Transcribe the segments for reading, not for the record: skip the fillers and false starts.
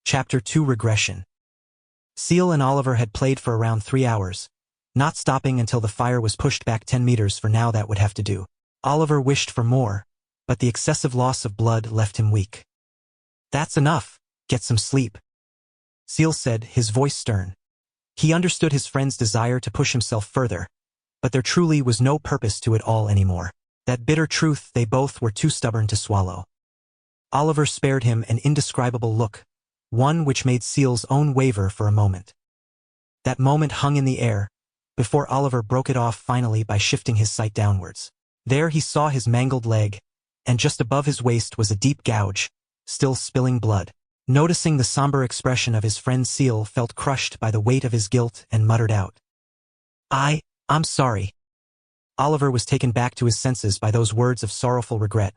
Chapter 2 Regression. Ciel and Oliver had played for around 3 hours, not stopping until the fire was pushed back 10 meters. For now that would have to do. Oliver wished for more, but the excessive loss of blood left him weak. "That's enough. Get some sleep," Ciel said, his voice stern. He understood his friend's desire to push himself further, but there truly was no purpose to it all anymore. That bitter truth they both were too stubborn to swallow. Oliver spared him an indescribable look, one which made Ciel's own waver for a moment. That moment hung in the air, before Oliver broke it off finally by shifting his sight downwards. There he saw his mangled leg, and just above his waist was a deep gouge, still spilling blood. Noticing the somber expression of his friend, Ciel felt crushed by the weight of his guilt and muttered out, I'm sorry." Oliver was taken back to his senses by those words of sorrowful regret.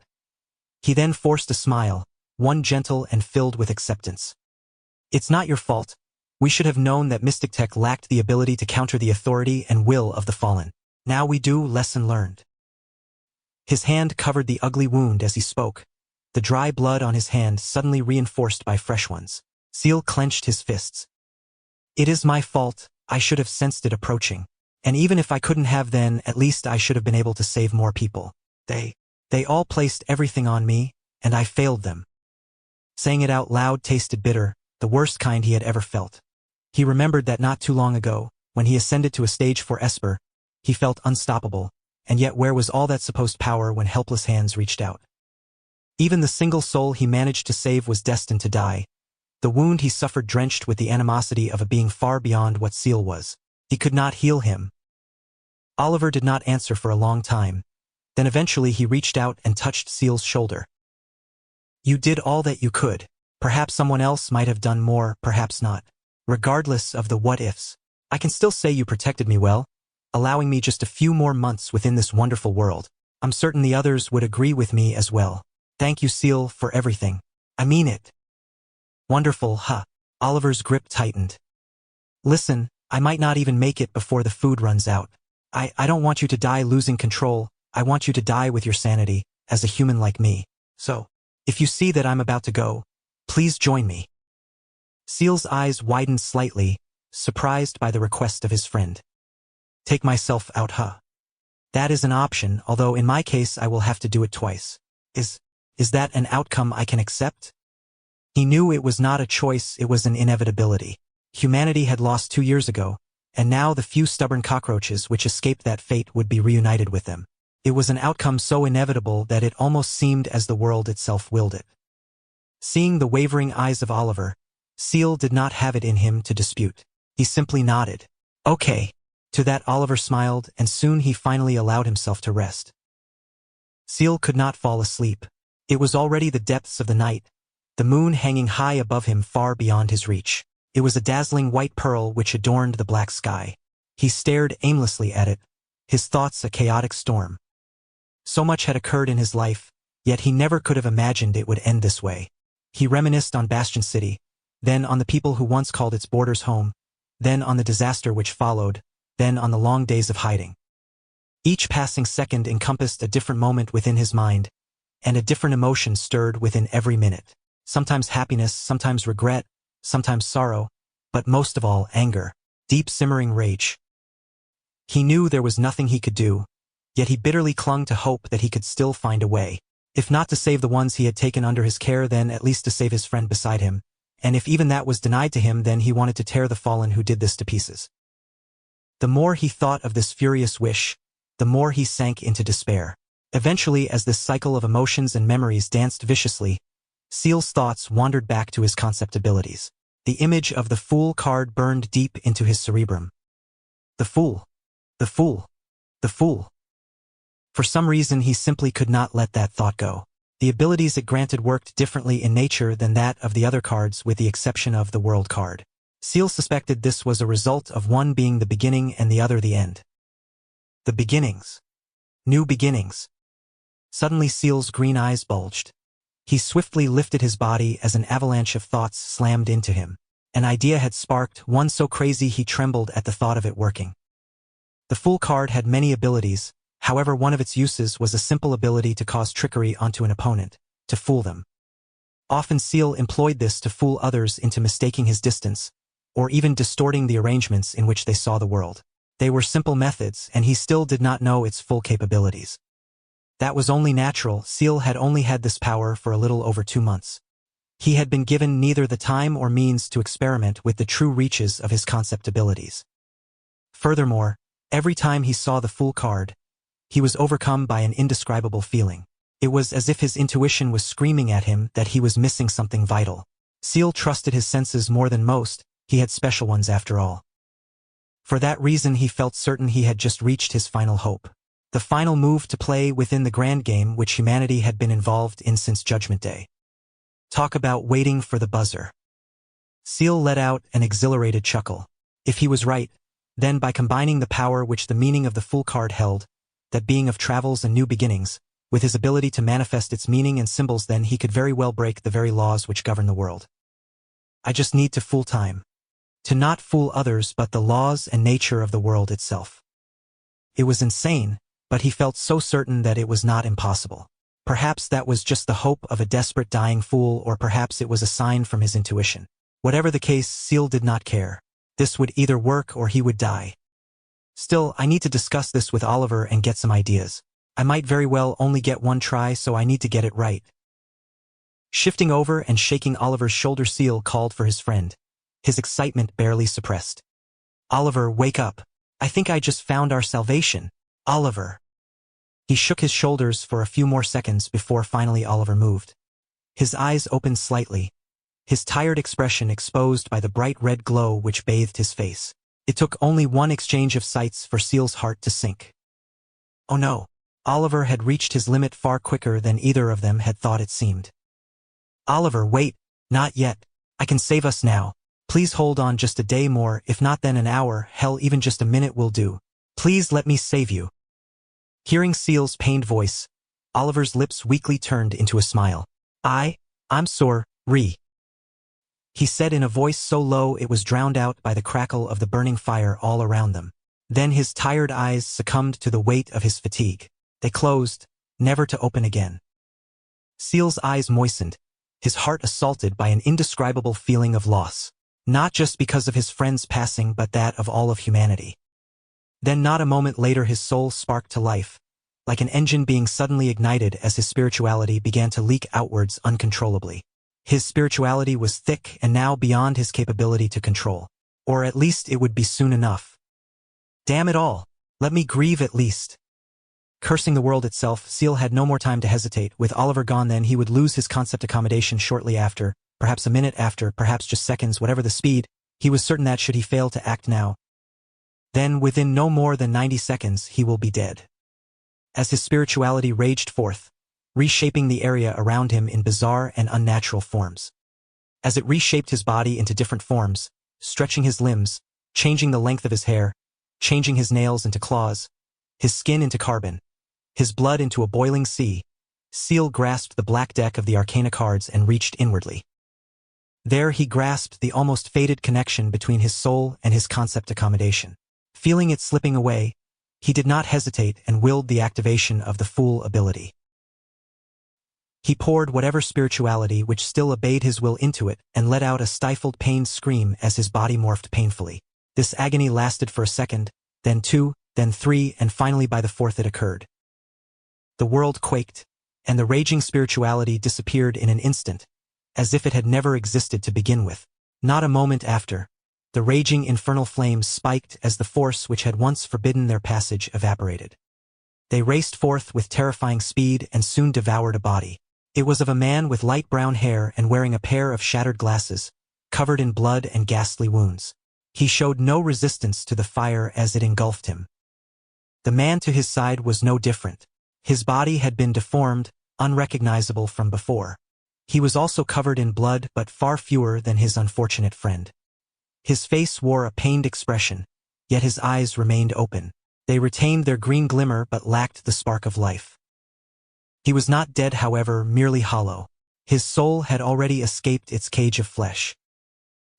He then forced a smile, one gentle and filled with acceptance. "It's not your fault. We should have known that Mystic Tech lacked the ability to counter the authority and will of the Fallen. Now we do, lesson learned." His hand covered the ugly wound as he spoke, the dry blood on his hand suddenly reinforced by fresh ones. Ciel clenched his fists. "It is my fault. I should have sensed it approaching. And even if I couldn't have then, at least I should have been able to save more people. They all placed everything on me, and I failed them." Saying it out loud tasted bitter, the worst kind he had ever felt. He remembered that not too long ago, when he ascended to a stage 4 Esper, he felt unstoppable, and yet where was all that supposed power when helpless hands reached out? Even the single soul he managed to save was destined to die, the wound he suffered drenched with the animosity of a being far beyond what Ciel was. He could not heal him. Oliver did not answer for a long time. Then eventually he reached out and touched Ciel's shoulder. "You did all that you could. Perhaps someone else might have done more, perhaps not. Regardless of the what-ifs, I can still say you protected me well, allowing me just a few more months within this wonderful world. I'm certain the others would agree with me as well. Thank you, Ciel, for everything. I mean it." "Wonderful, huh?" Oliver's grip tightened. "Listen, I might not even make it before the food runs out. I don't want you to die losing control. I want you to die with your sanity, as a human like me. So, if you see that I'm about to go, please join me." Ciel's eyes widened slightly, surprised by the request of his friend. "Take myself out, huh? That is an option, although in my case I will have to do it twice. Is that an outcome I can accept?" He knew it was not a choice, it was an inevitability. Humanity had lost 2 years ago, and now the few stubborn cockroaches which escaped that fate would be reunited with them. It was an outcome so inevitable that it almost seemed as the world itself willed it. Seeing the wavering eyes of Oliver, Ciel did not have it in him to dispute. He simply nodded. "Okay." To that Oliver smiled, and soon he finally allowed himself to rest. Ciel could not fall asleep. It was already the depths of the night, the moon hanging high above him far beyond his reach. It was a dazzling white pearl which adorned the black sky. He stared aimlessly at it, his thoughts a chaotic storm. So much had occurred in his life, yet he never could have imagined it would end this way. He reminisced on Bastion City, then on the people who once called its borders home, then on the disaster which followed, then on the long days of hiding. Each passing second encompassed a different moment within his mind, and a different emotion stirred within every minute. Sometimes happiness, sometimes regret, sometimes sorrow, but most of all anger, deep simmering rage. He knew there was nothing he could do, yet he bitterly clung to hope that he could still find a way. If not to save the ones he had taken under his care, then at least to save his friend beside him, and if even that was denied to him, then he wanted to tear the fallen who did this to pieces. The more he thought of this furious wish, the more he sank into despair. Eventually, as this cycle of emotions and memories danced viciously, Ciel's thoughts wandered back to his concept abilities. The image of the Fool card burned deep into his cerebrum. The Fool. The Fool. The Fool. For some reason he simply could not let that thought go. The abilities it granted worked differently in nature than that of the other cards, with the exception of the World card. Ciel suspected this was a result of one being the beginning and the other the end. The beginnings. New beginnings. Suddenly Ciel's green eyes bulged. He swiftly lifted his body as an avalanche of thoughts slammed into him. An idea had sparked, one so crazy he trembled at the thought of it working. The Fool card had many abilities, however one of its uses was a simple ability to cause trickery onto an opponent, to fool them. Often Ciel employed this to fool others into mistaking his distance, or even distorting the arrangements in which they saw the world. They were simple methods, and he still did not know its full capabilities. That was only natural. Ciel had only had this power for a little over 2 months. He had been given neither the time or means to experiment with the true reaches of his concept abilities. Furthermore, every time he saw the Fool card, he was overcome by an indescribable feeling. It was as if his intuition was screaming at him that he was missing something vital. Ciel trusted his senses more than most. He had special ones after all. For that reason he felt certain he had just reached his final hope. The final move to play within the grand game which humanity had been involved in since Judgment Day. Talk about waiting for the buzzer. Ciel let out an exhilarated chuckle. If he was right, then by combining the power which the meaning of the Fool card held, that being of travels and new beginnings, with his ability to manifest its meaning and symbols, then he could very well break the very laws which govern the world. I just need to fool time. To not fool others but the laws and nature of the world itself. It was insane, but he felt so certain that it was not impossible. Perhaps that was just the hope of a desperate dying fool, or perhaps it was a sign from his intuition. Whatever the case, Ciel did not care. This would either work or he would die. Still, I need to discuss this with Oliver and get some ideas. I might very well only get one try, so I need to get it right. Shifting over and shaking Oliver's shoulder, Ciel called for his friend, his excitement barely suppressed. Oliver, wake up. I think I just found our salvation. Oliver. He shook his shoulders for a few more seconds before finally Oliver moved. His eyes opened slightly, his tired expression exposed by the bright red glow which bathed his face. It took only one exchange of sights for Ciel's heart to sink. Oh no. Oliver had reached his limit far quicker than either of them had thought it seemed. Oliver, wait, not yet. I can save us now. Please hold on just a day more, if not then an hour, hell even just a minute will do. Please let me save you. Hearing Ciel's pained voice, Oliver's lips weakly turned into a smile. I'm sorry. He said in a voice so low it was drowned out by the crackle of the burning fire all around them. Then his tired eyes succumbed to the weight of his fatigue. They closed, never to open again. Ciel's eyes moistened, his heart assaulted by an indescribable feeling of loss. Not just because of his friend's passing but that of all of humanity. Then not a moment later his soul sparked to life, like an engine being suddenly ignited as his spirituality began to leak outwards uncontrollably. His spirituality was thick and now beyond his capability to control. Or at least it would be soon enough. Damn it all, let me grieve at least. Cursing the world itself, Ciel had no more time to hesitate. With Oliver gone, then he would lose his concept accommodation shortly after, perhaps a minute after, perhaps just seconds, whatever the speed. He was certain that should he fail to act now, then within no more than 90 seconds he will be dead. As his spirituality raged forth, reshaping the area around him in bizarre and unnatural forms. As it reshaped his body into different forms, stretching his limbs, changing the length of his hair, changing his nails into claws, his skin into carbon, his blood into a boiling sea, Ciel grasped the black deck of the Arcana cards and reached inwardly. There he grasped the almost faded connection between his soul and his concept accommodation. Feeling it slipping away, he did not hesitate and willed the activation of the Fool ability. He poured whatever spirituality which still obeyed his will into it and let out a stifled pained scream as his body morphed painfully. This agony lasted for a second, then 2, then 3, and finally by the 4th it occurred. The world quaked, and the raging spirituality disappeared in an instant, as if it had never existed to begin with. Not a moment after, the raging infernal flames spiked as the force which had once forbidden their passage evaporated. They raced forth with terrifying speed and soon devoured a body. It was of a man with light brown hair and wearing a pair of shattered glasses, covered in blood and ghastly wounds. He showed no resistance to the fire as it engulfed him. The man to his side was no different. His body had been deformed, unrecognizable from before. He was also covered in blood but far fewer than his unfortunate friend. His face wore a pained expression, yet his eyes remained open. They retained their green glimmer but lacked the spark of life. He was not dead, however, merely hollow. His soul had already escaped its cage of flesh.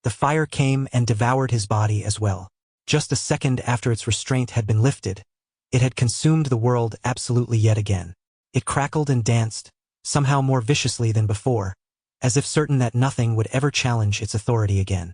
The fire came and devoured his body as well. Just a second after its restraint had been lifted, it had consumed the world absolutely yet again. It crackled and danced, somehow more viciously than before, as if certain that nothing would ever challenge its authority again.